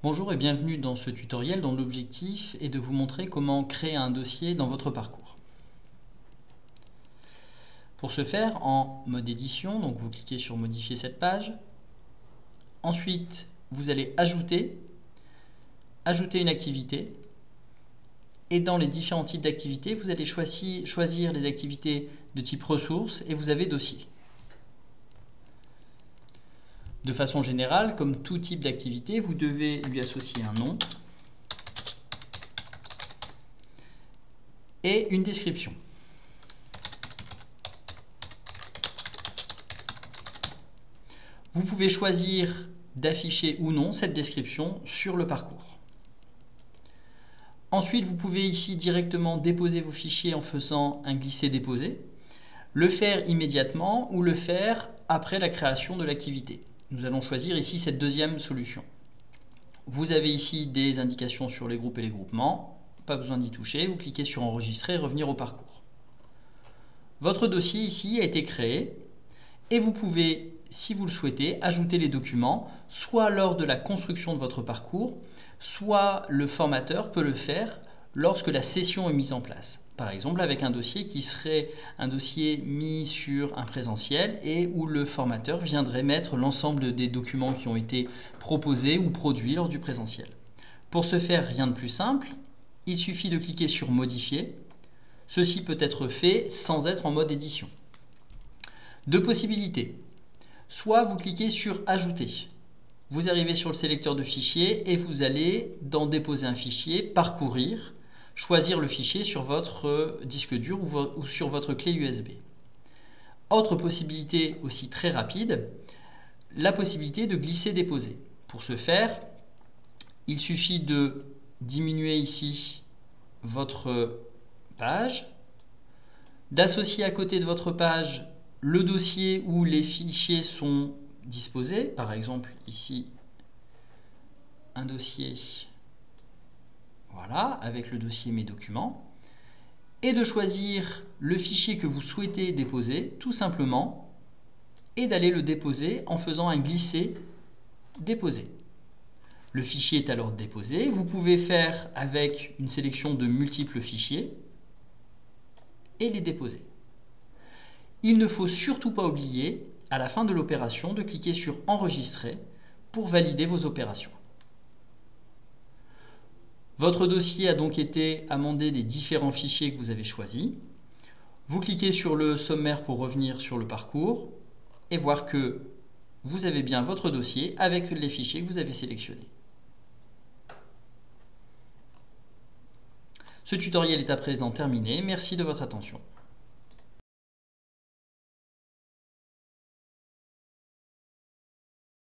Bonjour et bienvenue dans ce tutoriel dont l'objectif est de vous montrer comment créer un dossier dans votre parcours. Pour ce faire, en mode édition, donc vous cliquez sur modifier cette page. Ensuite, vous allez ajouter une activité. Et dans les différents types d'activités, vous allez choisir les activités de type ressources et vous avez dossier. De façon générale, comme tout type d'activité, vous devez lui associer un nom et une description. Vous pouvez choisir d'afficher ou non cette description sur le parcours. Ensuite, vous pouvez ici directement déposer vos fichiers en faisant un glisser-déposer, le faire immédiatement ou le faire après la création de l'activité. Nous allons choisir ici cette deuxième solution. Vous avez ici des indications sur les groupes et les groupements, pas besoin d'y toucher, vous cliquez sur enregistrer et revenir au parcours. Votre dossier ici a été créé et vous pouvez, si vous le souhaitez, ajouter les documents, soit lors de la construction de votre parcours, soit le formateur peut le faire lorsque la session est mise en place. Par exemple avec un dossier qui serait un dossier mis sur un présentiel et où le formateur viendrait mettre l'ensemble des documents qui ont été proposés ou produits lors du présentiel. Pour ce faire, rien de plus simple, il suffit de cliquer sur modifier. Ceci peut être fait sans être en mode édition. Deux possibilités. Soit vous cliquez sur ajouter. Vous arrivez sur le sélecteur de fichiers et vous allez dans déposer un fichier, parcourir, choisir le fichier sur votre disque dur ou sur votre clé USB. Autre possibilité aussi très rapide, la possibilité de glisser-déposer. Pour ce faire, il suffit de diminuer ici votre page, d'associer à côté de votre page le dossier où les fichiers sont disposés, par exemple ici un dossier, voilà, avec le dossier mes documents, et de choisir le fichier que vous souhaitez déposer, tout simplement, et d'aller le déposer en faisant un glisser-déposer. Le fichier est alors déposé, vous pouvez faire avec une sélection de multiples fichiers et les déposer. Il ne faut surtout pas oublier, à la fin de l'opération, de cliquer sur enregistrer pour valider vos opérations. Votre dossier a donc été amendé des différents fichiers que vous avez choisis. Vous cliquez sur le sommaire pour revenir sur le parcours et voir que vous avez bien votre dossier avec les fichiers que vous avez sélectionnés. Ce tutoriel est à présent terminé. Merci de votre attention.